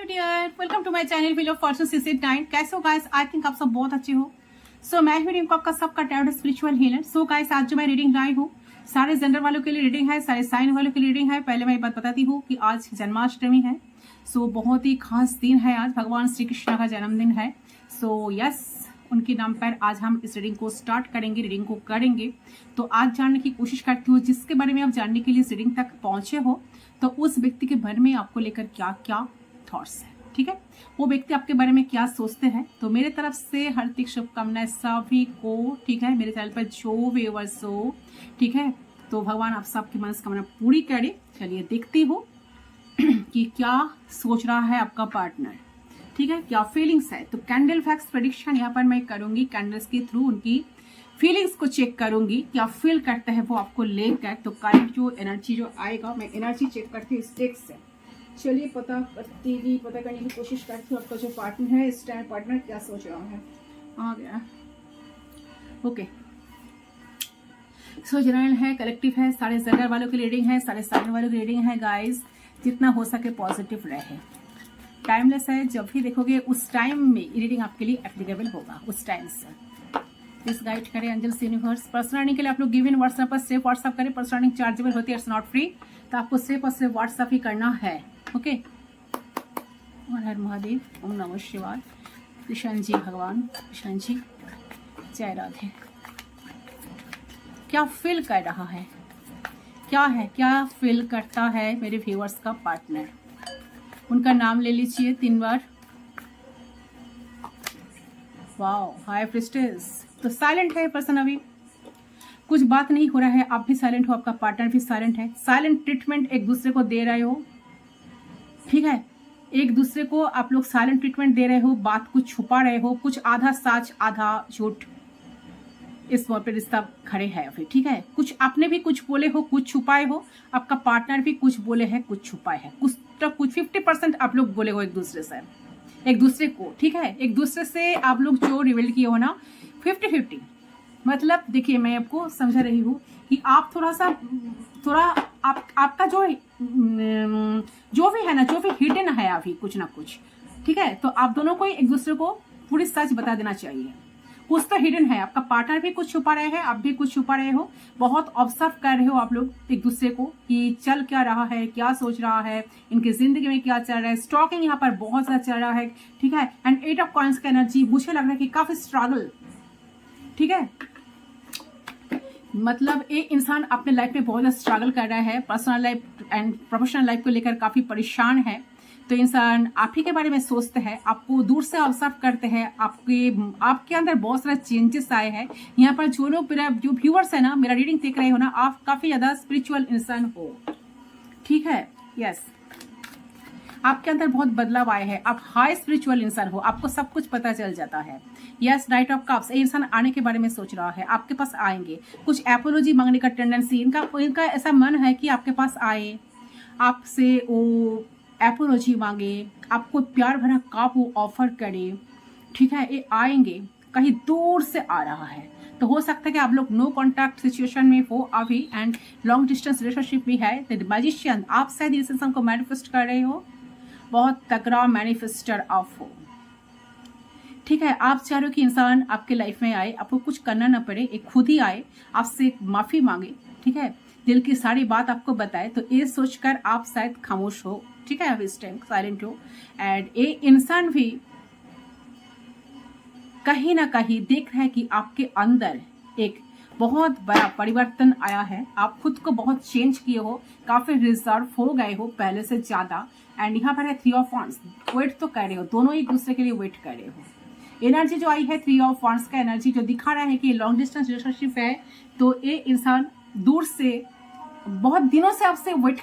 Dear, welcome to my channel wheel of fortune 689। कैसे हो guys? I think आप सब बहुत अच्छे हो। मैं रीडिंग को आपका सबका टैरोट स्पिरिचुअल हीलर। गाइस, आज जो मैं रीडिंग लाई हूँ सारे जेंडर वालों के लिए रीडिंग है, सारे साइन वालों के लिए रीडिंग है। पहले मैं एक बात बताती हूँ कि आज जन्माष्टमी है। बहुत ही खास दिन है आज, भगवान श्री कृष्ण का जन्मदिन है। यस, उनके नाम पर आज हम इस रीडिंग को स्टार्ट करेंगे, रीडिंग को करेंगे। तो आज जानने की कोशिश करती हूँ जिसके बारे में आप जानने के लिए इस रीडिंग तक पहुंचे हो, तो उस व्यक्ति के बारे में आपको लेकर क्या क्या थॉट्स है, ठीक है, वो व्यक्ति आपके बारे में क्या सोचते हैं। तो मेरे तरफ से हार्दिक शुभकामनाएं सभी को, ठीक है। मेरे चैनल पर जो व्यूअर्स हो, ठीक है, तो भगवान आप सबकी मनस्कामना पूरी करे। चलिए देखती हूँ कि क्या सोच रहा है आपका पार्टनर, ठीक है, क्या फीलिंग्स है। तो कैंडल फैक्स प्रेडिक्शन यहाँ पर मैं करूंगी, कैंडल्स के थ्रू उनकी फीलिंग्स को चेक करूंगी, क्या फील करते हैं वो आपको लेकर। तो करंट जो एनर्जी जो आएगा, मैं एनर्जी चेक करती हूँ इस टेक्स्ट से। चलिए पता करने की कोशिश करती हूँ आपका जो पार्टनर है इस टाइम, पार्टनर क्या सोच रहा है। आ गया, ओके। जनरल है, कलेक्टिव है, सारे जेंडर वालों की रीडिंग है, सारे साइन वालों की रीडिंग है। गाइस, जितना हो सके पॉजिटिव रहे, टाइमलेस है। जब भी देखोगे उस टाइम में रीडिंग आपके लिए एप्लीकेबल होगा, उस टाइम से प्लीज गाइड करें एंजल्स यूनिवर्स। पर्सनल रीडिंग के लिए आप लोग गिव इन व्हाट्सएप पर सिर्फ व्हाट्सएप करें। पर्सनल रीडिंग चार्जेबल होती है, इट्स नॉट फ्री, तो आपको सिर्फ और सिर्फ व्हाट्सएप ही करना है, ओके। हर हर महादेव, ओम नमः शिवाय। कृष्ण जी भगवान, कृष्ण जी, जय राधे। क्या फील कर रहा है, क्या है, क्या फील करता है मेरे व्यूअर्स का पार्टनर। उनका नाम ले लीजिए 3 बार। Wow, high priestess. तो साइलेंट है पर्सन, अभी कुछ बात नहीं हो रहा है, आप भी साइलेंट हो, आपका पार्टनर भी साइलेंट है। साइलेंट ट्रीटमेंट एक दूसरे को दे रहे हो, ठीक है, एक दूसरे को आप लोग साइलेंट ट्रीटमेंट दे रहे हो, बात कुछ छुपा रहे हो, कुछ आधा सच आधा झूठ इस वक्त पे रिश्ता खड़े है अभी, ठीक है। कुछ आपने भी कुछ बोले हो, कुछ छुपाए हो, आपका पार्टनर भी कुछ बोले है, कुछ छुपाए है, कुछ 50% आप लोग बोले हो एक दूसरे से, एक दूसरे को, ठीक है। एक दूसरे से आप लोग जो रिवील किए हो ना 50-50, मतलब देखिए मैं आपको समझा रही हूँ कि आप थोड़ा आपका जो भी है ना, जो भी हिडन है अभी कुछ ना कुछ, ठीक है। तो आप दोनों को एक दूसरे को पूरी सच बता देना चाहिए। कुछ तो हिडन है, आपका पार्टनर भी कुछ छुपा रहे हैं, आप भी कुछ छुपा रहे हो। बहुत ऑब्जर्व कर रहे हो आप लोग एक दूसरे को कि चल क्या रहा है, क्या सोच रहा है, इनकी जिंदगी में क्या चल रहा है। स्टॉकिंग यहाँ पर बहुत ज्यादा चल रहा है, ठीक है। एंड 8 ऑफ कॉइंस का एनर्जी, मुझे लग रहा है कि काफी स्ट्रगल, ठीक है, मतलब एक इंसान अपने लाइफ में बहुत ज्यादा स्ट्रगल कर रहा है, personal life and professional life को लेकर काफी परेशान है। तो इंसान आप ही के बारे में सोचते हैं, आपको दूर से ऑब्जर्व करते हैं, आपके अंदर बहुत सारा चेंजेस आए हैं। यहाँ पर जो लोग जो व्यूअर्स है ना, मेरा रीडिंग देख रहे हो ना, आप काफी ज्यादा स्पिरिचुअल इंसान हो, ठीक है। यस, आपके अंदर बहुत बदलाव आए हैं, आप हाई स्पिरिचुअल इंसान हो, आपको सब कुछ पता चल जाता है। यस, नाइट ऑफ कप्स, ये इंसान आने के बारे में सोच रहा है, आपके पास आएंगे। कुछ एपोलॉजी मांगने का टेंडेंसी इनका ऐसा मन है कि आपके पास आए, आपसे वो एपोलॉजी मांगे, आपको प्यार भरा कप वो ऑफर करे, ठीक है। ये आएंगे, कहीं दूर से आ रहा है, तो हो सकता है कि आप लोग नो कॉन्टैक्ट सिचुएशन में हो अभी, एंड लॉन्ग डिस्टेंस रिलेशनशिप भी है। द मैजिशियन, आप शायद इस इंसान को मैनिफेस्ट कर रहे हो, बहुत तगड़ा मैनिफेस्टर आप हो, ठीक है। आप चाह रहे हो कि इंसान आपके लाइफ में आए, आपको कुछ करना ना पड़े, एक खुद ही आए, आपसे माफी मांगे, ठीक है, दिल की सारी बात आपको बताए। तो ये सोचकर आप शायद खामोश हो, ठीक है, अब इस टाइम साइलेंट हो। एंड ये इंसान भी कहीं ना कहीं देख रहा है कि आपके अंदर एक बहुत बड़ा परिवर्तन आया है, आप खुद को बहुत चेंज किए हो, काफी रिजर्व हो गए हो पहले से ज्यादा। एंड यहाँ पर है 3 ऑफ वांड्स, वेट तो कर रहे हो, दोनों एक दूसरे के लिए वेट कर रहे हो। एनर्जी जो आई है 3 ऑफ वांड्स का एनर्जी, जो दिखा रहा है कि लॉन्ग डिस्टेंस रिलेशनशिप है। तो ये इंसान दूर से बहुत दिनों से वेट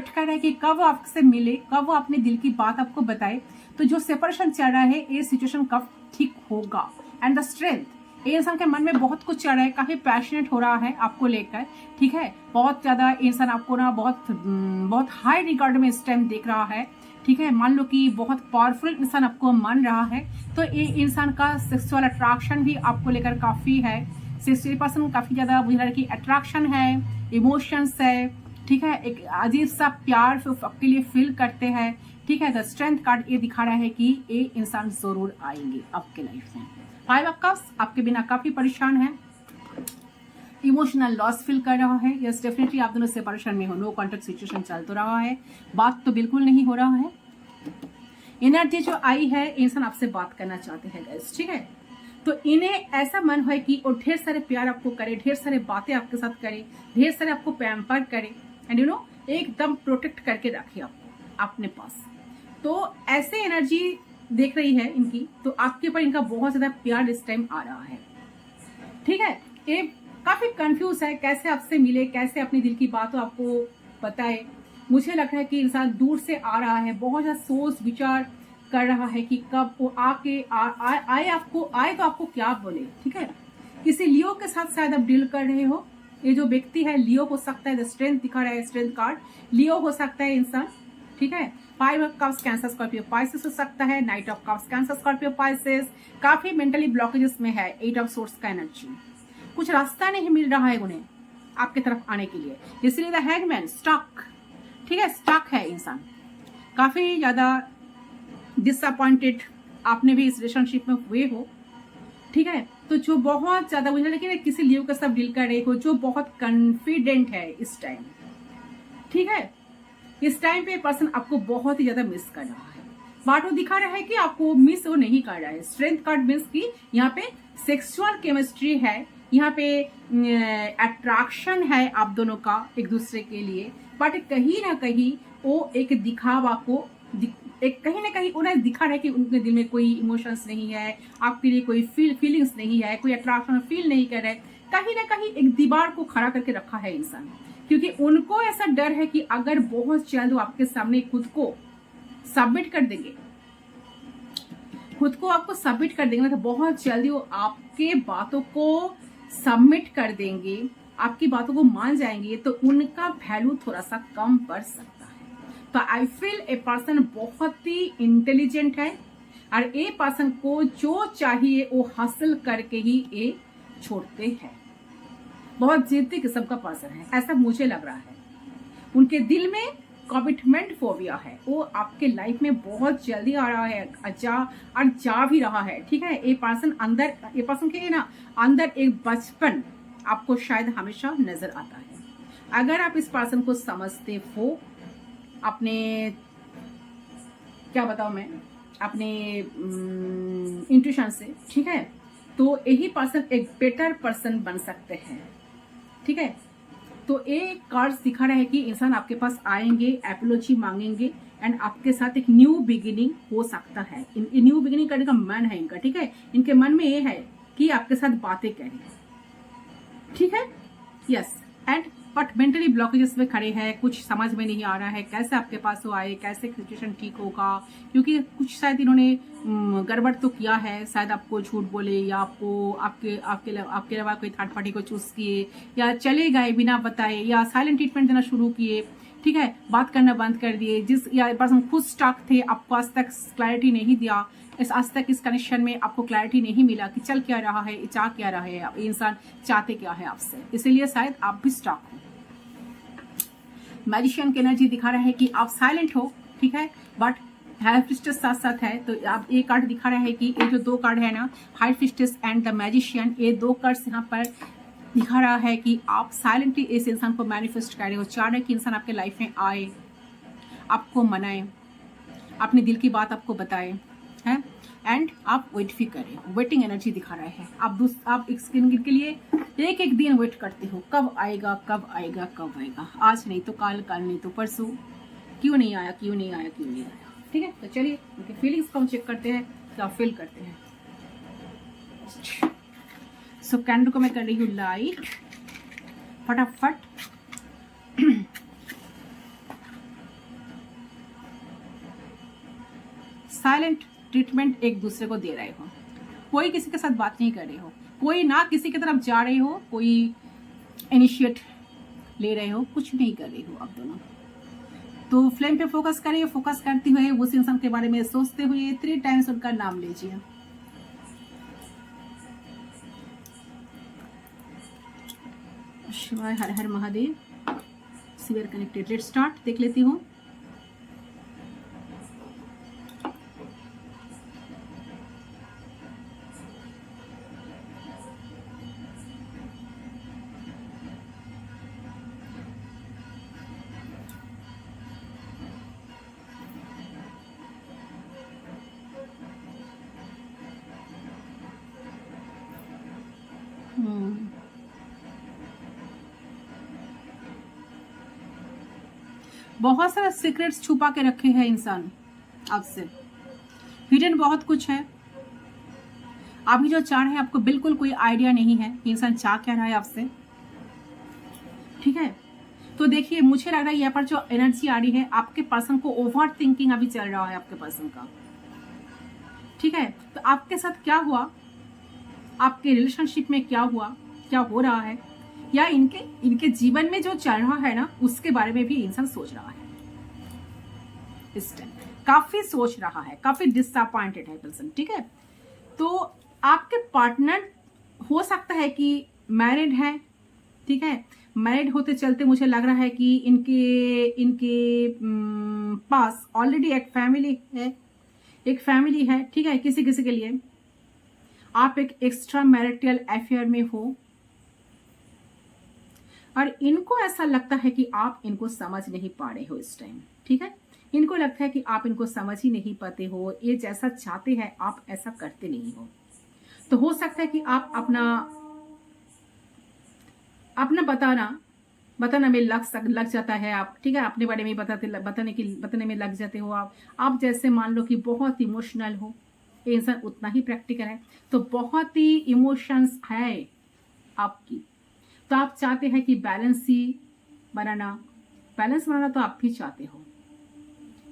कर रहा है कि कब आपसे मिले, कब वो अपने दिल की बात आपको बताए। तो जो सेपरेशन चल रहा है, ये सिचुएशन कब ठीक होगा। एंड द स्ट्रेंथ, ये इंसान के मन में बहुत कुछ चल रहा है, काफी पैशनेट हो रहा है आपको लेकर, ठीक है। बहुत ज्यादा इंसान आपको ना बहुत हाई रिगार्ड में इस टाइम देख रहा है, ठीक है। मान लो कि बहुत पावरफुल इंसान आपको मान रहा है। तो ये इंसान का सेक्सुअल अट्रैक्शन भी आपको लेकर काफी है, 60% काफी ज्यादा मुझे लग रहा है कि अट्रैक्शन है, इमोशंस है, ठीक है। एक अजीब सा प्यार आपके लिए फील करते हैं, ठीक है। द स्ट्रेंथ कार्ड ये दिखा रहा है कि ये इंसान जरूर आएंगे आपके लाइफ में। 5 ऑफ कप्स आपके बिना काफी परेशान है, इमोशनल लॉस फील कर रहा है। यस डेफिनेटली आप दोनों सेपरेशन में हो, नो कॉन्टेक्ट सिचुएशन चल तो रहा है, बात तो बिल्कुल नहीं हो रहा है। एनर्जी जो आई है, इंसान आपसे बात करना चाहते हैं गाइस, ठीक है। तो इन्हें ऐसा मन है कि वो ढेर सारे प्यार आपको करे, ढेर सारे बातें आपके साथ करे, ढेर सारे आपको पैम्पर करे एंड यू नो एकदम प्रोटेक्ट करके रखे आपको अपने पास। तो ऐसे एनर्जी देख रही है इनकी, तो आपके ऊपर इनका बहुत ज्यादा प्यार इस टाइम आ रहा है, ठीक है। ये काफी कंफ्यूज है, कैसे आपसे मिले, कैसे अपने दिल की बातों आपको बताए। मुझे लग रहा है कि इंसान दूर से आ रहा है, बहुत ज्यादा सोच विचार कर रहा है कि कब वो आके आए आपको, आए तो आपको क्या बोले, ठीक है। किसी लियो के साथ शायद आप डील कर रहे हो। ये जो व्यक्ति है लियो हो सकता है, द स्ट्रेंथ दिखा रहा है, स्ट्रेंथ कार्ड लियो हो सकता है इंसान, ठीक है। 5 of cups cancer Scorpio Pisces हो सकता है, night of cups cancer Scorpio Pisces काफी मेंटली ब्लॉकेजेस में है। 8 ऑफ सोर्स का एनर्जी, कुछ रास्ता नहीं मिल रहा है उन्हें आपके तरफ आने के लिए, इसलिए द हैंगमैन स्टक, ठीक है, स्टक है इंसान, काफी ज्यादा डिसअपॉइंटेड आपने भी इस रिलेशनशिप में हुए हो, ठीक है। तो जो बहुत ज्यादा मुझे लेकिन किसी लियो के साथ डील कर रहे हो जो बहुत कॉन्फिडेंट है इस टाइम, ठीक है। इस टाइम पे पर्सन आपको बहुत ही ज्यादा मिस कर रहा है, बट वो दिखा रहा है कि आपको मिस वो नहीं कर रहा है। स्ट्रेंथ कार्ड मीन्स की यहाँ पे सेक्सुअल केमिस्ट्री है, यहाँ पे अट्रैक्शन है आप दोनों का एक दूसरे के लिए, बट कहीं ना कहीं वो एक दिखावा को एक कहीं ना कहीं उन्हें दिखा रहा है कि उनके दिल में कोई इमोशंस नहीं है, आपके लिए कोई फीलिंग्स नहीं है, कोई अट्रैक्शन फील नहीं कर रहे। कहीं ना कहीं एक दीवार को खड़ा करके रखा है इंसान, क्योंकि उनको ऐसा डर है कि अगर बहुत जल्द वो आपके सामने खुद को सबमिट कर देंगे, खुद को आपको सबमिट कर देंगे, मतलब बहुत जल्दी वो आपके बातों को सबमिट कर देंगे, आपकी बातों को मान जाएंगे, तो उनका वैल्यू थोड़ा सा कम पड़ सकता है। तो आई फील ए पर्सन बहुत ही इंटेलिजेंट है और ए पर्सन को जो चाहिए वो हासिल करके ही ये छोड़ते हैं। बहुत जिद्दी किस्म का पर्सन है, ऐसा मुझे लग रहा है। उनके दिल में कमिटमेंट फोबिया है, वो आपके लाइफ में बहुत जल्दी आ रहा है, जा भी रहा है, ठीक है। ये पर्सन अंदर, ये पर्सन के ना अंदर एक बचपन आपको शायद हमेशा नजर आता है। अगर आप इस पर्सन को समझते हो अपने, क्या बताऊं मैं, अपने इंट्यूशन से, ठीक है, तो यही पर्सन एक बेटर पर्सन बन सकते हैं, ठीक है। तो एक कार्ड्स दिखा रहा है कि इंसान आपके पास आएंगे, एपोलॉजी मांगेंगे एंड आपके साथ एक न्यू बिगिनिंग हो सकता है। न्यू बिगिनिंग करने का मन है इनका, ठीक है। इनके मन में ये है कि आपके साथ बातें करें, ठीक है, yes. And but mentally blockages में खड़े हैं, कुछ समझ में नहीं आ रहा है कैसे आपके पास वो आए, कैसे सिचुएशन ठीक होगा, क्योंकि कुछ शायद इन्होंने गड़बड़ तो किया है, शायद आपको झूठ बोले या आपको आपके अलावा कोई थर्ड पार्टी को चूज किए या चले गए बिना बताए या साइलेंट ट्रीटमेंट देना शुरू किए, ठीक है, बात करना बंद कर दिए। जिस या पर्सन खुद स्टक थे, आपको आज तक क्लैरिटी नहीं दिया, आज तक इस कनेक्शन में आपको क्लैरिटी नहीं मिला कि चल क्या रहा है, चाह क्या रहा है, इंसान चाहते क्या है आपसे, इसीलिए शायद आप भी स्टक हो। मैजिशियन की एनर्जी दिखा रहा है कि आप साइलेंट हो, ठीक है, बट हाई फिस्टस साथ साथ है। तो आप ये कार्ड दिखा रहा है कि ये जो दो कार्ड है ना, हाई फिस्टस एंड द मैजिशियन, ये दो कार्ड्स यहाँ पर दिखा रहा है कि आप साइलेंटली इस इंसान को मैनिफेस्ट कर रहे हो, चाह रहे कि इंसान आपके लाइफ में आए, आपको मनाए, अपने दिल की बात आपको बताए, है, एंड आप वेट भी करें। वेटिंग एनर्जी दिखा रहा है, आप एक के लिए एक एक दिन वेट करते हो, कब आएगा कब आएगा कब आएगा, आज नहीं तो कल, कल नहीं तो परसों, क्यों नहीं आया क्यों नहीं आया क्यों नहीं आया, ठीक है। तो चलिए उनके फीलिंग्स को हम चेक करते हैं, क्या फील करते हैं। सो कैंडल को मैं कर रही हूँ लाइट फटाफट। साइलेंट ट्रीटमेंट एक दूसरे को दे रहे हो, कोई किसी के साथ बात नहीं कर रहे हो, कोई ना किसी की तरफ जा रहे हो, कोई इनिशिएट ले रहे हो, कुछ नहीं कर रहे हो आप दोनों। तो फ्लेम पे फोकस करिए, फोकस करते हुए उस इंसान के बारे में सोचते हुए 3 टाइम्स उनका नाम लीजिए। शिवाय, हर हर Mahadev, severe connected. Let's start, देख लेती हूँ। हम्म, बहुत सारा सीक्रेट्स छुपा के रखे हैं इंसान आपसे, हिडन बहुत कुछ है। अभी जो चाह रहे हैं आपको बिल्कुल कोई आइडिया नहीं है कि इंसान चाह क्या रहा है आपसे, ठीक है। तो देखिए, मुझे लग रहा है यहाँ पर जो एनर्जी आ रही है, आपके पर्सन को ओवर थिंकिंग अभी चल रहा है आपके पर्सन का, ठीक है। तो आपके साथ क्या हुआ, आपके रिलेशनशिप में क्या हुआ, क्या हो रहा है, या इनके इनके जीवन में जो चल रहा है ना, उसके बारे में भी इंसान सोच रहा है इस टाइम, काफी सोच रहा है, काफी डिसअपॉइंटेड है पर्सन, ठीक है। तो आपके पार्टनर हो सकता है कि मैरिड है, ठीक है। मैरिड होते चलते मुझे लग रहा है कि इनके इनके पास ऑलरेडी एक फैमिली है, ठीक है। किसी किसी के लिए आप एक एक्स्ट्रा मैरिटल अफेयर में हो, और इनको ऐसा लगता है कि आप इनको समझ नहीं पा रहे हो इस टाइम, ठीक है। इनको लगता है कि आप इनको समझ ही नहीं पाते हो, ये जैसा चाहते हैं आप ऐसा करते नहीं हो। तो हो सकता है कि आप अपना बताना में लग जाता है आप, ठीक है। अपने बारे में बताने में लग जाते हो आप जैसे मान लो कि बहुत इमोशनल हो, ये इंसान उतना ही प्रैक्टिकल है, तो बहुत ही इमोशंस है आपकी। तो आप चाहते हैं कि बैलेंस बनाना तो आप भी चाहते हो,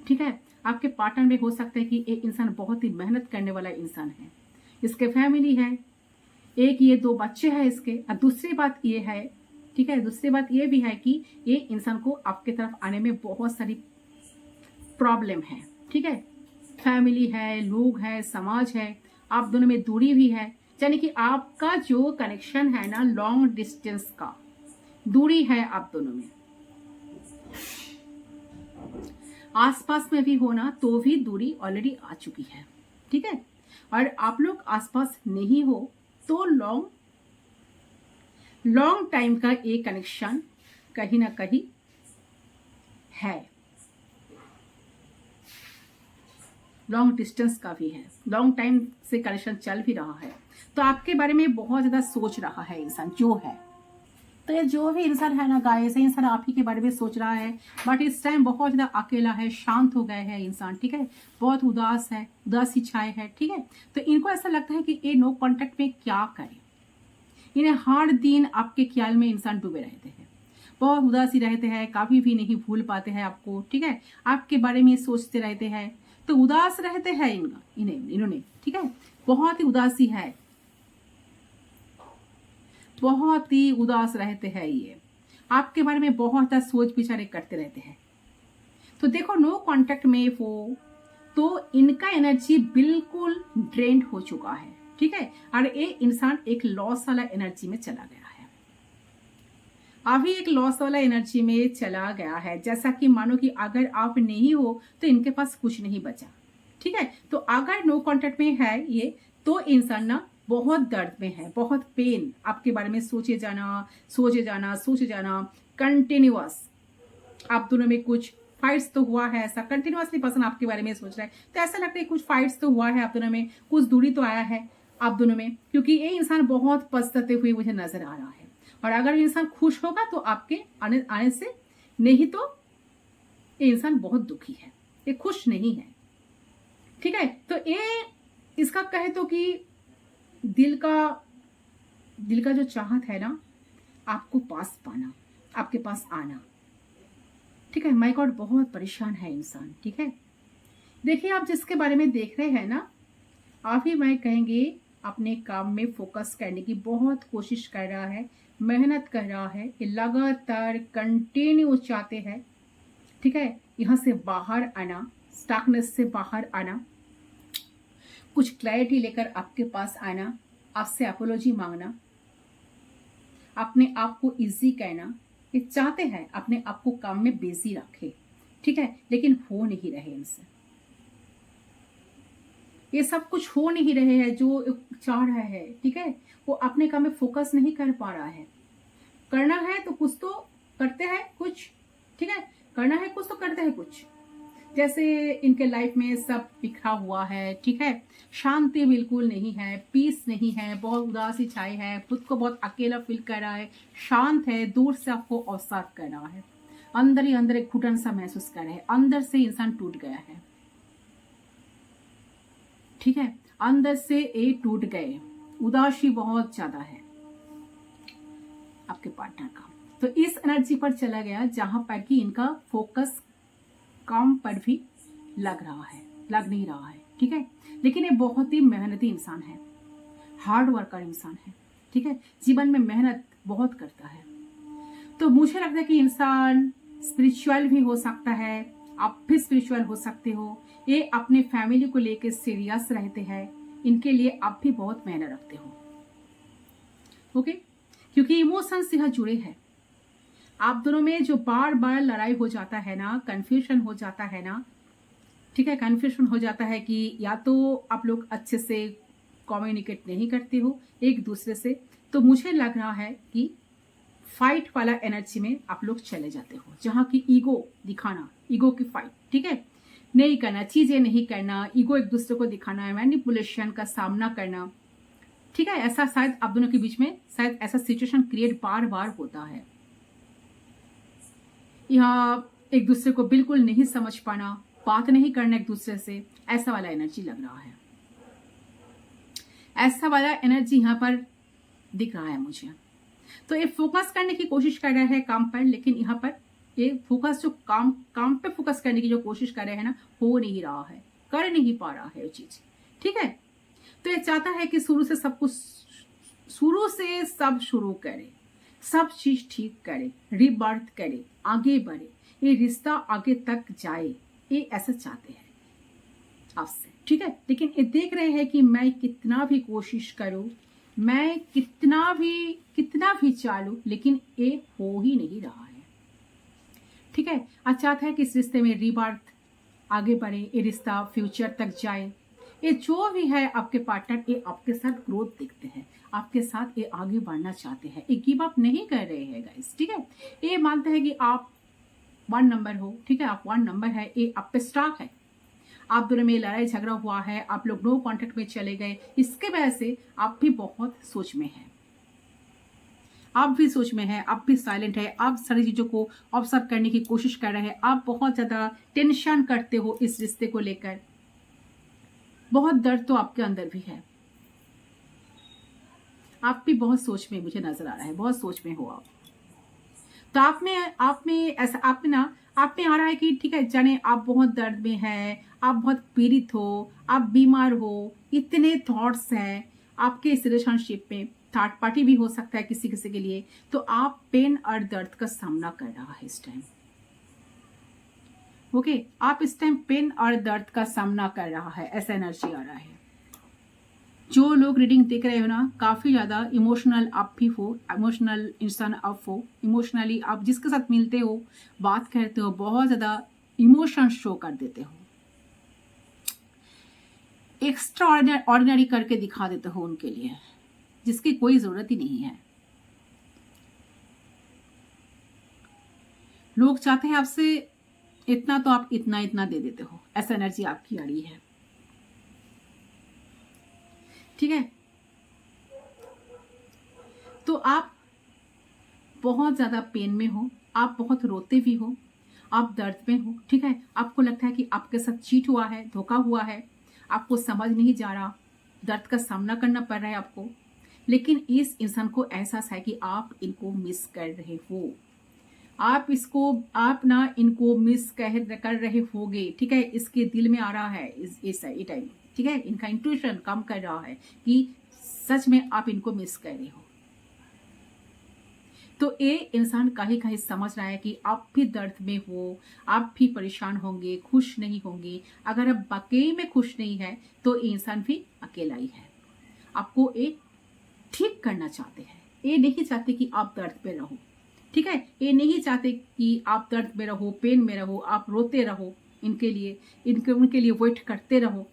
ठीक है। आपके पार्टनर में हो सकता है कि एक इंसान बहुत ही मेहनत करने वाला इंसान है, इसके फैमिली है, एक ये 2 बच्चे हैं इसके। और दूसरी बात ये है, ठीक है, दूसरी बात ये भी है कि ये इंसान को आपके तरफ आने में बहुत सारी प्रॉब्लम है, ठीक है। फैमिली है, लोग है, समाज है, आप दोनों में दूरी भी है, यानी कि आपका जो कनेक्शन है ना, लॉन्ग डिस्टेंस का दूरी है आप दोनों में। आसपास में भी होना तो भी दूरी ऑलरेडी आ चुकी है, ठीक है। और आप लोग आसपास नहीं हो तो लॉन्ग टाइम का एक कनेक्शन कहीं ना कहीं है, लॉन्ग डिस्टेंस का भी है, लॉन्ग टाइम से कनेक्शन चल भी रहा है। तो आपके बारे में बहुत ज्यादा सोच रहा है इंसान जो है। तो ये जो भी इंसान है ना गाइस, इंसान आप ही के बारे में सोच रहा है, बट इस टाइम बहुत ज्यादा अकेला है, शांत हो गए हैं इंसान, ठीक है। बहुत उदास है, उदासी छाए है, ठीक है। तो इनको ऐसा लगता है कि ये नो कॉन्टेक्ट में क्या करे, इन्हें हर दिन आपके ख्याल में इंसान डूबे रहते हैं, बहुत उदासी रहते हैं, कभी भी नहीं भूल पाते हैं आपको, ठीक है। आपके बारे में सोचते रहते हैं, तो उदास रहते हैं इन्होंने, ठीक है। बहुत ही उदासी है, बहुत ही उदास रहते हैं ये, आपके बारे में बहुत ज्यादा सोच विचार करते रहते हैं। तो देखो, नो कांटेक्ट में हो तो इनका एनर्जी बिल्कुल ड्रेन्ड हो चुका है, ठीक है। और ये इंसान एक लॉस वाला एनर्जी में चला गया है, अभी एक लॉस वाला एनर्जी में चला गया है, जैसा कि मानो कि अगर आप नहीं हो तो इनके पास कुछ नहीं बचा, ठीक है। तो अगर नो कांटेक्ट में है ये, तो इंसान ना बहुत दर्द में है, बहुत पेन, आपके बारे में सोचे जाना कंटिन्यूअस। आप दोनों में कुछ फाइट्स तो हुआ है, ऐसा कंटिन्यूअसली पर्सन आपके बारे में सोच रहा है, तो ऐसा लगता है कुछ फाइट्स तो हुआ है आप दोनों में, कुछ दूरी तो आया है आप दोनों में, क्योंकि ये इंसान बहुत पछताते हुए मुझे नजर आ रहा है। और अगर इंसान खुश होगा तो आपके आने से, नहीं तो ये इंसान बहुत दुखी है, ये खुश नहीं है, ठीक है। तो ये इसका कहे तो कि दिल का जो चाहत है ना, आपको पास पाना, आपके पास आना, ठीक है। माय गॉड, बहुत परेशान है इंसान, ठीक है। देखिए, आप जिसके बारे में देख रहे हैं ना, आप ही मैं कहेंगे अपने काम में फोकस करने की बहुत कोशिश कर रहा है, मेहनत कर रहा है, ये लगातार कंटिन्यू चाहते हैं, ठीक है, यहाँ से बाहर आना, स्टकनेस से बाहर आना, कुछ क्लैरिटी लेकर आपके पास आना, आपसे अपोलॉजी मांगना, अपने आप को इजी कहना, ये चाहते हैं अपने आप को काम में बिजी रखे, ठीक है। लेकिन हो नहीं रहे इनसे, ये सब कुछ हो नहीं रहे हैं जो चाह रहा है, ठीक है। वो अपने काम में फोकस नहीं कर पा रहा है, करना है तो कुछ तो करते हैं कुछ, ठीक है, करना है कुछ तो करते हैं कुछ, जैसे इनके लाइफ में सब बिखरा हुआ है, ठीक है, शांति बिल्कुल नहीं है, पीस नहीं है, बहुत उदासी छाई है, खुद को बहुत अकेला फील कर रहा है, शांत है, दूर से आपको अवसाद कर रहा है, अंदर ही अंदर एक घुटन सा महसूस कर रहे हैं, अंदर से इंसान टूट गया है, ठीक है, अंदर से ये टूट गए, उदासी बहुत ज्यादा है आपके पार्टनर का। तो इस एनर्जी पर चला गया जहां पर कि इनका फोकस काम पर भी लग नहीं रहा है, ठीक है, लेकिन ये बहुत ही मेहनती इंसान है, हार्ड वर्कर इंसान है, ठीक है, जीवन में मेहनत बहुत करता है। तो मुझे लगता है कि इंसान स्पिरिचुअल भी हो सकता है, आप भी स्पिरिचुअल हो सकते हो, ये अपने फैमिली को लेकर सीरियस रहते हैं, इनके लिए आप भी बहुत मेहनत रखते हो, ओके, क्योंकि इमोशंस यहाँ जुड़े हैं। आप दोनों में जो बार बार लड़ाई हो जाता है ना, कंफ्यूजन हो जाता है ना, ठीक है, कंफ्यूजन हो जाता है कि या तो आप लोग अच्छे से कम्युनिकेट नहीं करते हो एक दूसरे से, तो मुझे लग रहा है कि फाइट वाला एनर्जी में आप लोग चले जाते हो, जहां की ईगो दिखाना, ईगो की फाइट, ठीक है, नहीं करना, चीजें नहीं करना, ईगो एक दूसरे को दिखाना है, मैनिपुलेशन का सामना करना, ठीक है, ऐसा शायद आप दोनों के बीच में शायद ऐसा सिचुएशन क्रिएट बार बार होता है। यहाँ एक दूसरे को बिल्कुल नहीं समझ पाना, बात नहीं करना एक दूसरे से, ऐसा वाला एनर्जी लग रहा है, ऐसा वाला एनर्जी यहाँ पर दिख रहा है मुझे। तो ये फोकस करने की कोशिश कर रहे हैं काम पर, लेकिन यहाँ पर ये फोकस जो काम पे फोकस करने की जो कोशिश कर रहे हैं ना, हो नहीं रहा है, कर नहीं पा रहा है ये चीज, ठीक है। तो ये चाहता है कि शुरू से सब शुरू करे, सब चीज ठीक करे, रीबर्थ करे, आगे बढ़े, ये रिश्ता आगे तक जाए, ये ऐसा चाहते हैं आपसे, ठीक है। लेकिन ये देख रहे हैं कि मैं कितना भी कोशिश करूं, मैं कितना भी चालू, लेकिन ये हो ही नहीं रहा है, ठीक है। आज चाहता है कि इस रिश्ते में रीबर्थ आगे बढ़े, ये रिश्ता फ्यूचर तक जाए, ये जो भी है आपके पार्टनर, ये आपके साथ ग्रोथ देखते हैं, आपके साथ ये आगे बढ़ना चाहते हैं, ये गिव अप नहीं कर रहे हैं गाइस, ठीक है। ये मानते हैं कि आप 1 नंबर हो, ठीक है, आप 1 नंबर है, ये आप पे स्टाक है, आप दोनों में लड़ाई झगड़ा हुआ है, आप लोग नो कॉन्टेक्ट में चले गए, इसके वजह से आप भी बहुत सोच में हैं, आप भी सोच में हैं, आप भी साइलेंट है, आप सारी चीजों को ऑब्जर्व करने की कोशिश कर रहे हैं, आप बहुत ज्यादा टेंशन करते हो इस रिश्ते को लेकर, बहुत दर्द तो आपके अंदर भी है, आप भी बहुत सोच में मुझे नजर आ रहा है, बहुत सोच में हो आप। तो आप में आ रहा है कि ठीक है, जाने आप बहुत दर्द में है, आप बहुत पीड़ित हो, आप बीमार हो, इतने थॉट्स हैं आपके इस रिलेशनशिप में, थर्ड पार्टी भी हो सकता है किसी किसी के लिए, तो आप पेन और दर्द का सामना कर रहा है इस टाइम, ओके, आप इस टाइम पेन और दर्द का सामना कर रहा है, ऐसा एनर्जी आ रहा है। जो लोग रीडिंग देख रहे हो ना, काफी ज्यादा इमोशनल आप भी हो, इमोशनल इंसान आप हो, इमोशनली आप जिसके साथ मिलते हो, बात करते हो, बहुत ज्यादा इमोशन शो कर देते हो, एक्स्ट्रा ऑर्डिनरी करके दिखा देते हो उनके लिए, जिसकी कोई जरूरत ही नहीं है। लोग चाहते हैं आपसे इतना, तो आप इतना दे देते हो, ऐसा एनर्जी आपकी आ रही है, ठीक है। तो आप बहुत ज्यादा पेन में हो, आप बहुत रोते भी हो, आप दर्द में हो, ठीक है, आपको लगता है कि आपके साथ चीट हुआ है, धोखा हुआ है, आपको समझ नहीं जा रहा, दर्द का सामना करना पड़ रहा है आपको, लेकिन इस इंसान को एहसास है कि आप इनको मिस कर रहे हो, आप इनको मिस कर रहे होगे, ठीक है, इसके दिल में आ रहा है इस टाइम, ठीक है, इनका इंट्यूशन काम कर रहा है कि सच में आप इनको मिस कर रहे हो। तो ये इंसान कहीं समझ रहा है कि आप भी दर्द में हो, आप भी परेशान होंगे, खुश नहीं होंगे, अगर आप वाकई में खुश नहीं है तो ये इंसान भी अकेला ही है, आपको एक ठीक करना चाहते हैं, ये नहीं चाहते कि आप दर्द पे रहो, ठीक है, ये नहीं चाहते कि आप दर्द में रहो, पेन में रहो, आप रोते रहो, उनके लिए वेट करते रहो,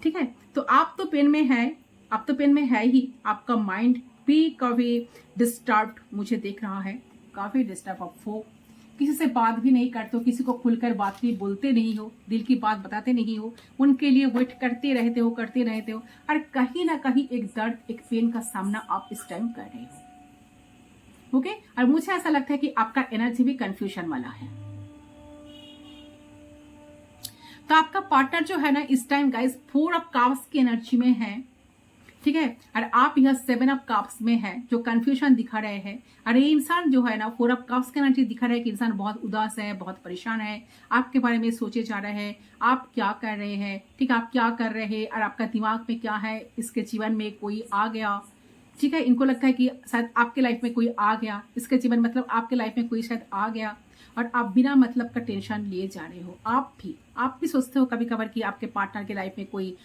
ठीक है। तो आप तो पेन में है ही, आपका माइंड भी काफी डिस्टर्ब मुझे देख रहा है, काफी डिस्टर्ब आप हो, किसी से बात भी नहीं करते हो, किसी को खुलकर बात भी बोलते नहीं हो, दिल की बात बताते नहीं हो, उनके लिए वेट करते रहते हो और कहीं ना कहीं एक दर्द, एक पेन का सामना आप इस टाइम कर रहे हो। ओके, और मुझे ऐसा लगता है कि आपका एनर्जी भी कंफ्यूजन वाला है। तो आपका पार्टनर जो है ना इस टाइम गाइस 4 ऑफ कप्स की एनर्जी में है, ठीक है, और आप यह 7 ऑफ कप्स में है, जो कंफ्यूजन दिखा रहे हैं। और ये इंसान जो है ना 4 ऑफ कप्स की एनर्जी दिखा रहा है कि इंसान बहुत उदास है, बहुत परेशान है, आपके बारे में सोचे जा रहे हैं, आप क्या कर रहे हैं, ठीक है, आप क्या कर रहे हैं और आपका दिमाग में क्या है, इसके जीवन में कोई आ गया, ठीक है, इनको लगता है कि शायद आपके लाइफ में कोई आ गया, इसके जीवन मतलब आपके लाइफ में कोई शायद आ गया और आप बिना मतलब का टेंशन लिए जा रहे हो। आप भी सोचते हो कभी कभार कि आपके पार्टनर के लाइफ में कोई,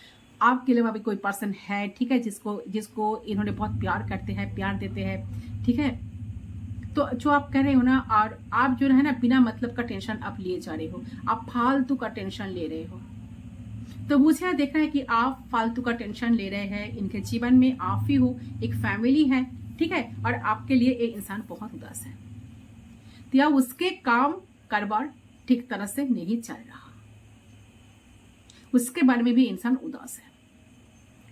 आपके लिए अभी कोई पर्सन है, ठीक है, जिसको इन्होंने बहुत प्यार करते हैं, प्यार देते हैं, ठीक है। तो जो आप कह रहे हो ना, और आप जो है ना बिना मतलब का टेंशन आप लिए जा रहे हो, आप फालतू का टेंशन ले रहे हो। तो मुझे देखना है कि आप फालतू का टेंशन ले रहे हैं, इनके जीवन में आप ही हो, एक फैमिली है, ठीक है, और आपके लिए एक इंसान बहुत उदास है, तो या उसके काम कारोबार ठीक तरह से नहीं चल रहा, उसके बारे में भी इंसान उदास है,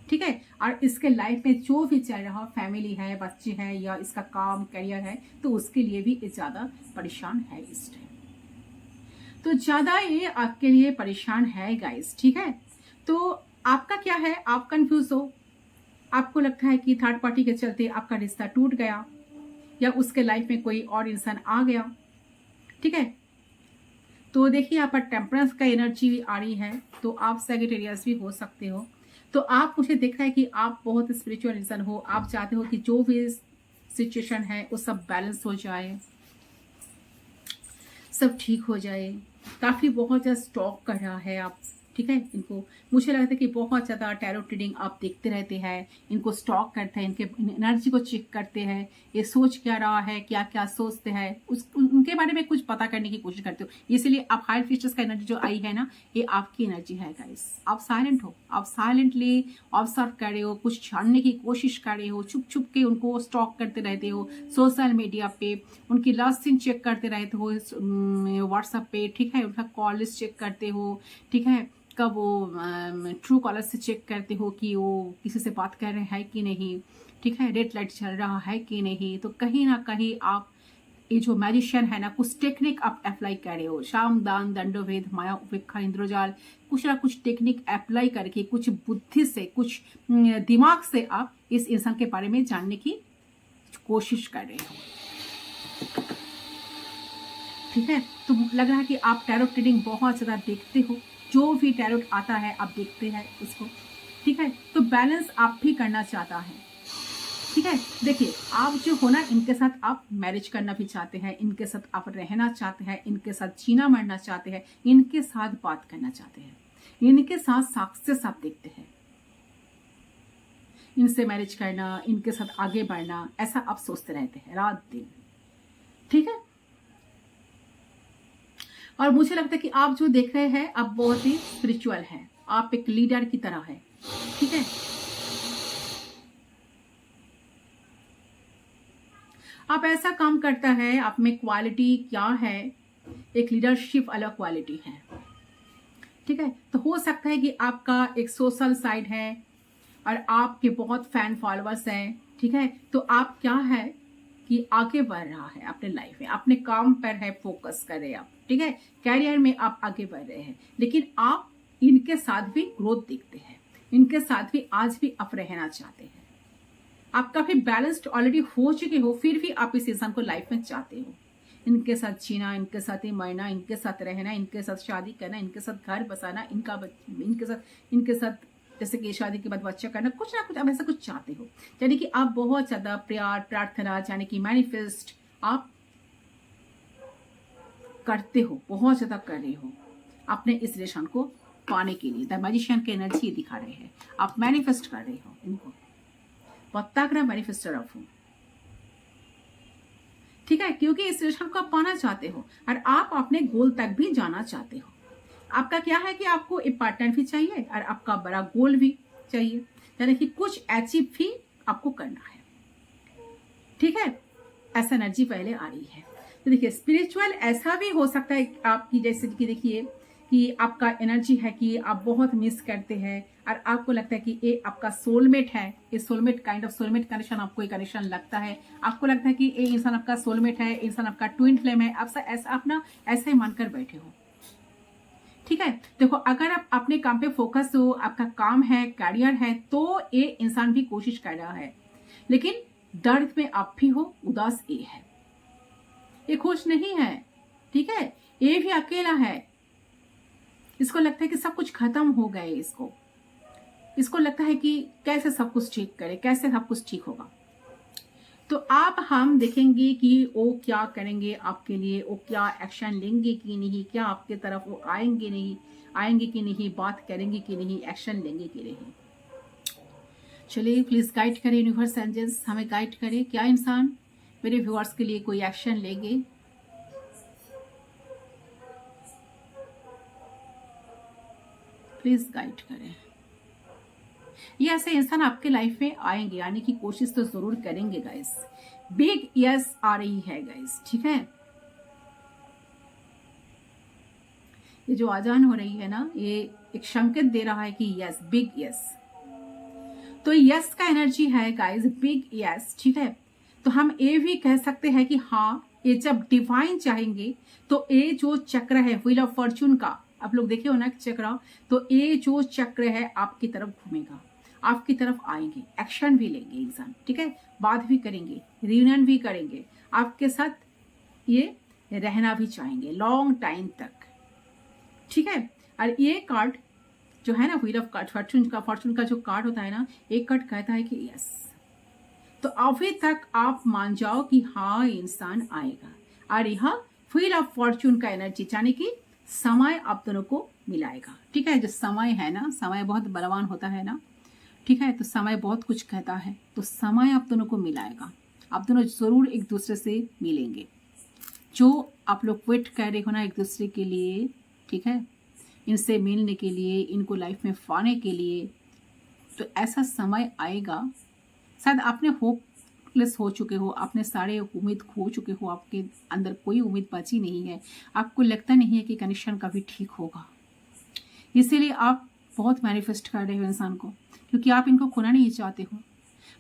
ठीक है, और इसके लाइफ में जो भी चल रहा, फैमिली है, बच्चे हैं या इसका काम करियर है, तो उसके लिए भी ज्यादा परेशान है इस टाइम। तो ज्यादा ये आपके लिए परेशान है गाइस, ठीक है। तो आपका क्या है, आप कंफ्यूज हो, आपको लगता है कि थर्ड पार्टी के चलते आपका रिश्ता टूट गया या उसके लाइफ में कोई और इंसान आ गया, ठीक है। तो देखिए यहाँ पर टेम्परेंस का एनर्जी आ रही है, तो आप सैजिटेरियस भी हो सकते हो। तो आप, मुझे दिख रहा है कि आप बहुत स्पिरिचुअल इंसान हो, आप चाहते हो कि जो भी सिचुएशन है वो सब बैलेंस हो जाए, सब ठीक हो जाए। काफी बहुत ज्यादा स्टॉक कर रहा है आप, ठीक है। इनको मुझे लगता है कि बहुत ज्यादा टैरो रीडिंग आप देखते रहते हैं, इनको स्टॉक करते हैं, इनके एनर्जी को चेक करते हैं, ये सोच क्या रहा है, क्या क्या सोचते हैं, उनके बारे में कुछ पता करने की कोशिश करते हो। इसीलिए आप हायर फीचर्स का एनर्जी जो आई है ना, ये आपकी एनर्जी है गाइस। आप साइलेंट हो, आप साइलेंटली ऑब्जर्व कर रहे हो, कुछ जानने की कोशिश कर रहे हो, छुप छुप के उनको स्टॉक करते रहते हो, सोशल मीडिया पे उनकी लास्ट सीन चेक करते रहते हो, व्हाट्सएप पे, ठीक है, उनका कॉल लिस्ट चेक करते हो, ठीक है, कब वो ट्रू कॉलर से चेक करते हो कि वो किसी से बात कर रहे हैं कि नहीं, ठीक है, रेड लाइट चल रहा है कि नहीं। तो कहीं ना कहीं आप ये जो मैजिशियन है ना, कुछ टेक्निक आप अप्लाई कर रहे हो, शाम दान दंडोभेद माया उपेक्षा इंद्रजाल, कुछ ना कुछ टेक्निक अप्लाई करके, कुछ बुद्धि से, कुछ दिमाग से आप इस इंसान के बारे में जानने की कोशिश कर रहे हो, ठीक है। तो लग रहा है कि आप टैरो रीडिंग बहुत ज्यादा देखते हो, जो भी टैरो आता है आप देखते हैं उसको, ठीक है। तो बैलेंस आप भी करना चाहता है, ठीक है। देखिए आप जो हो ना, इनके साथ आप मैरिज करना भी चाहते हैं, इनके साथ आप रहना चाहते हैं, इनके साथ जीना मरना चाहते हैं, इनके साथ बात करना चाहते हैं, इनके साथ सक्सेस आप देखते हैं, इनसे मैरिज करना, इनके साथ आगे बढ़ना, ऐसा आप सोचते रहते हैं रात दिन, ठीक है। और मुझे लगता है कि आप जो देख रहे हैं आप बहुत ही स्पिरिचुअल हैं, आप एक लीडर की तरह है, ठीक है। आप ऐसा काम करता है, आप में क्वालिटी क्या है, एक लीडरशिप अलग क्वालिटी है, ठीक है। तो हो सकता है कि आपका एक सोशल साइड है और आपके बहुत फैन फॉलोअर्स हैं, ठीक है। तो आप क्या है कि आगे बढ़ रहा है अपने लाइफ में, अपने काम पर है फोकस कर रहे हैं आप, ठीक है, कैरियर में आप आगे बढ़ रहे हैं, लेकिन आप इनके साथ भी ग्रोथ देखते हैं, इनके साथ भी आज भी आप रहना चाहते हैं, आप काफी बैलेंस्ड ऑलरेडी हो चुके हो, फिर भी आप इस इंसान को लाइफ में चाहते हो, इनके साथ जीना, इनके साथ ही मरना, इनके साथ रहना, इनके साथ शादी करना, इनके साथ घर बसाना, इनके साथ जैसे कि शादी के बाद बच्चा करना, कुछ ना कुछ आप ऐसा कुछ चाहते हो, यानी कि आप बहुत ज्यादा प्यार प्रार्थना, यानी कि मैनिफेस्ट आप करते हो, बहुत ज्यादा कर रहे हो अपने इस रिलेशन को पाने के लिए। द मैजिशियन की एनर्जी दिखा रहे हैं, आप मैनिफेस्ट कर रहे हो इनको, बहुत तगड़ा मैनिफेस्टर आप हो, ठीक है, क्योंकि इस रिलेशन को आप पाना चाहते हो और आप अपने गोल तक भी जाना चाहते हो। आपका क्या है कि आपको एक पार्टनर भी चाहिए और आपका बड़ा गोल भी चाहिए, यानी कि कुछ अचीव भी आपको करना है, ठीक है, ऐसा एनर्जी पहले आ रही है। तो देखिए स्पिरिचुअल ऐसा भी हो सकता है आपकी, जैसे कि देखिए कि आपका एनर्जी है कि आप बहुत मिस करते हैं और आपको लगता है कि ये आपका सोलमेट है, ये soulmate kind of soulmate connection, आपको ये कनेक्शन लगता है, आपको लगता है कि ये इंसान आपका सोलमेट है, इंसान आपका ट्विन फ्लेम है, आप ऐसा अपना ऐसे ही मानकर बैठे हो। ठीक है, देखो अगर आप अपने काम पे फोकस हो, आपका काम है, करियर है, तो ये इंसान भी कोशिश कर रहा है, लेकिन दर्द में आप भी हो, उदास ये है, ये खुश नहीं है। ठीक है, ये भी अकेला है, इसको लगता है कि सब कुछ खत्म हो गए, इसको लगता है कि कैसे सब कुछ ठीक करे, कैसे सब कुछ ठीक होगा। तो आप हम देखेंगे कि वो क्या करेंगे आपके लिए, वो क्या एक्शन लेंगे कि नहीं, क्या आपके तरफ वो आएंगे कि नहीं, बात करेंगे कि नहीं, एक्शन लेंगे कि नहीं। चलिए प्लीज गाइड करें, यूनिवर्स एंजल्स हमें गाइड करें, क्या इंसान मेरे व्यूअर्स के लिए कोई एक्शन लेंगे। प्लीज गाइड करें। ये ऐसे इंसान आपके लाइफ में आएंगे, आने की कोशिश तो जरूर करेंगे गाइस। बिग यस आ रही है गाइस, ठीक है। ये जो आजान हो रही है ना, ये एक संकेत दे रहा है कि यस, बिग यस। तो यस का एनर्जी है गाइस, बिग यस, ठीक है। तो हम ये भी कह सकते हैं कि हाँ, ये जब डिवाइन चाहेंगे तो ये जो चक्र है व्हील ऑफ फॉर्चून का, आप लोग देखे हो ना चक्र, तो ये जो चक्र है आपकी तरफ घूमेगा, आपकी तरफ आएंगे, एक्शन भी लेंगे इंसान, ठीक है, बात भी करेंगे, रियूनियन भी करेंगे, आपके साथ ये रहना भी चाहेंगे लॉन्ग टाइम तक, ठीक है। और ये कार्ड जो है ना, व्हील ऑफ फॉर्चून का जो कार्ड होता है ना, एक कार्ड कहता है कि यस। तो अभी तक आप मान जाओ कि हाँ इंसान आएगा, और यह व्हील ऑफ फॉर्चून का एनर्जी यानी कि समय आप दोनों को मिलाएगा, ठीक है। जो समय है ना, समय बहुत बलवान होता है ना, ठीक है, तो समय बहुत कुछ कहता है, तो समय आप दोनों को मिलाएगा, आप दोनों जरूर एक दूसरे से मिलेंगे। जो आप लोग वेट कर रहे हो ना एक दूसरे के लिए, ठीक है, इनसे मिलने के लिए, इनको लाइफ में पाने के लिए, तो ऐसा समय आएगा। शायद आपने होपलेस हो चुके हो, आपने सारे उम्मीद खो चुके हो, आपके अंदर कोई उम्मीद बची नहीं है, आपको लगता नहीं है कि कनेक्शन कभी ठीक होगा, इसीलिए आप बहुत मैनिफेस्ट कर रहे हो इंसान को, क्योंकि आप इनको खोना नहीं चाहते हो।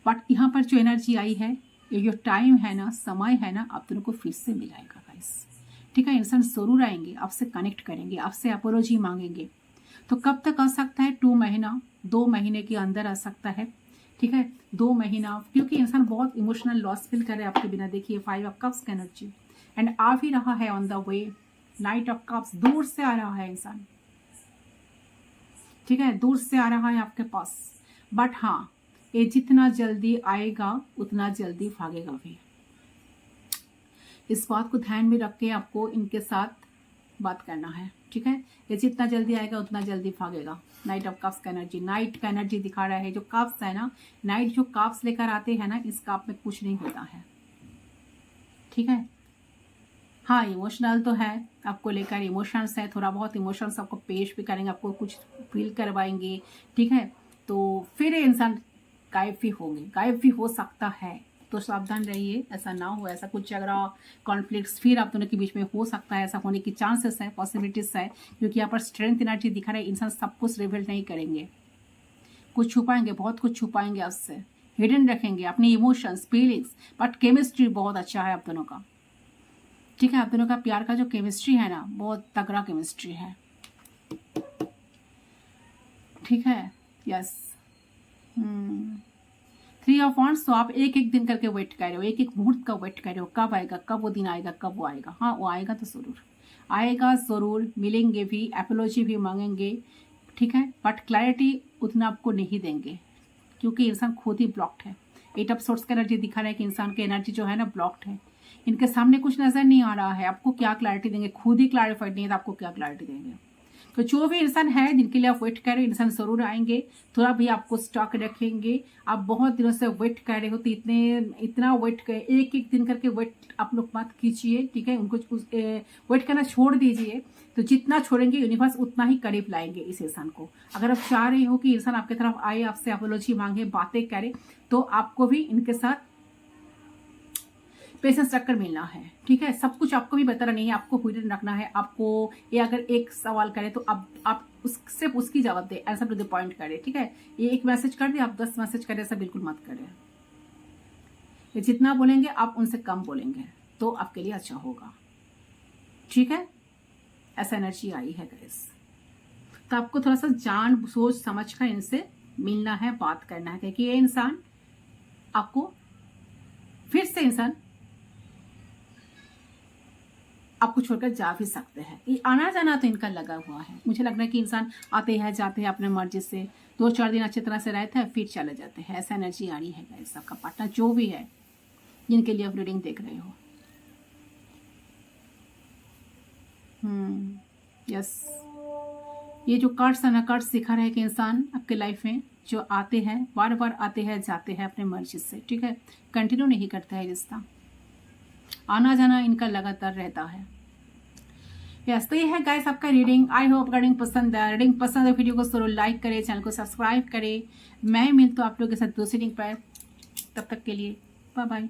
बट यहाँ पर जो एनर्जी आई है, ये जो टाइम है ना, समय है ना, आप दोनों को फिर से मिलाएगा गाइस, ठीक है। इंसान जरूर आएंगे, आपसे कनेक्ट करेंगे, आपसे अपोलॉजी मांगेंगे। तो कब तक आ सकता है? 2 महीना, 2 महीने के अंदर आ सकता है, ठीक है, 2 महीना, क्योंकि इंसान बहुत इमोशनल लॉस फील कर रहा है आपके बिना। देखिए 5 ऑफ कप्स का एनर्जी, एंड आ भी रहा है on the way, night of cups, दूर से आ रहा है इंसान, ठीक है, दूर से आ रहा है आपके पास। बट हाँ, ये जितना जल्दी आएगा उतना जल्दी भागेगा भी, इस बात को ध्यान में रख के आपको इनके साथ बात करना है, ठीक है। ये जितना जल्दी आएगा उतना जल्दी भागेगा। नाइट ऑफ कप्स का एनर्जी, नाइट का एनर्जी दिखा रहा है। जो कप्स है ना, नाइट जो कप्स लेकर आते हैं ना, इस कप में कुछ नहीं होता है, ठीक है। हाँ, इमोशनल तो है, आपको लेकर इमोशंस है, थोड़ा बहुत इमोशंस आपको पेश भी करेंगे, आपको कुछ फील करवाएंगे, ठीक है। तो फिर ये इंसान गायब भी होंगे, गायब भी हो सकता है, तो सावधान रहिए, ऐसा ना हो, ऐसा कुछ झगड़ा कॉन्फ्लिक्ट्स फिर आप दोनों के बीच में हो सकता है, ऐसा होने की चांसेस है, पॉसिबिलिटीज है, क्योंकि यहाँ पर स्ट्रेंथ एनर्जी दिखा रहा है। इंसान सब कुछ रिवील नहीं करेंगे, कुछ छुपाएंगे, बहुत कुछ छुपाएंगे आपसे, हिडन रखेंगे अपने इमोशंस, फीलिंग्स, बट केमिस्ट्री बहुत अच्छा है आप दोनों का, ठीक है। आप दोनों का प्यार का जो केमिस्ट्री है ना, बहुत तगड़ा केमिस्ट्री है, ठीक है, यस। 3 ऑफ वांड्स, तो आप एक एक दिन करके वेट कर रहे हो, एक एक मुहूर्त का वेट कर रहे हो, कब आएगा, कब वो दिन आएगा, कब वो आएगा। हाँ, वो आएगा तो जरूर आएगा, जरूर मिलेंगे भी, एपोलॉजी भी मांगेंगे, ठीक है। बट क्लैरिटी उतना आपको नहीं देंगे, क्योंकि इंसान खुद ही ब्लॉक्ड है। 8 ऑफ सोर्स का एनर्जी दिखा रहा है कि इंसान की एनर्जी जो है ना, ब्लॉक्ड है, इनके सामने कुछ नजर नहीं आ रहा है। आपको क्या क्लैरिटी देंगे, खुद ही क्लैरिफाइड नहीं है, तो आपको क्या क्लैरिटी देंगे। तो जो भी इंसान है जिनके लिए आप वेट कर रहे हो, इंसान जरूर आएंगे, थोड़ा भी आपको स्टॉक रखेंगे। आप बहुत दिनों से वेट कर रहे हो, तो इतना वेट कर, एक एक दिन करके वेट आप लोग मत कीजिए, ठीक है। उनको वेट करना छोड़ दीजिए, तो जितना छोड़ेंगे यूनिवर्स उतना ही करीब लाएंगे इस इंसान को। अगर आप चाह रहे हो कि इंसान आपकी तरफ आए, आपसे अपोलॉजी मांगे, बातें करे, तो आपको भी इनके साथ पेशेंस रखकर मिलना है, ठीक है। सब कुछ आपको भी बताना नहीं है, आपको हिडन रखना है। आपको ये अगर एक सवाल करे तो आप सिर्फ उसकी जवाब दे, आंसर टू द पॉइंट करे, ठीक है। ये एक मैसेज कर दे, आप 10 मैसेज करें, ऐसा बिल्कुल मत करें। ये जितना बोलेंगे आप उनसे कम बोलेंगे तो आपके लिए अच्छा होगा, ठीक है। ऐसा एनर्जी आई है गाइस। तो आपको थोड़ा सा जान सोच समझ कर इनसे मिलना है, बात करना है, क्योंकि ये इंसान आपको फिर से इंसान आपको छोड़कर जा भी सकते हैं। ये आना जाना तो इनका लगा हुआ है। मुझे लग रहा है कि इंसान आते हैं जाते हैं अपने मर्जी से, 2-4 दिन अच्छी तरह से रहते हैं फिर चले जाते हैं। ऐसा एनर्जी आ रही है गाइस। आपका पार्टनर जो भी है जिनके लिए आप रीडिंग देख रहे हो, यस, ये जो कार्ड्स है ना, कार्ड्स दिखा रहे हैं कि इंसान आपके लाइफ में जो आते हैं, बार बार आते हैं जाते हैं अपने मर्जी से, ठीक है। कंटिन्यू नहीं करता है रिश्ता, आना जाना इनका लगातार रहता है। यस, तो ये है गाइस आपका रीडिंग। आई होप रीडिंग पसंद है। रीडिंग पसंद है वीडियो को जरूर लाइक करें, चैनल को सब्सक्राइब करें। मैं मिलता हूँ आप लोगों के साथ दूसरी रीडिंग पर। तब तक के लिए बाय बाय।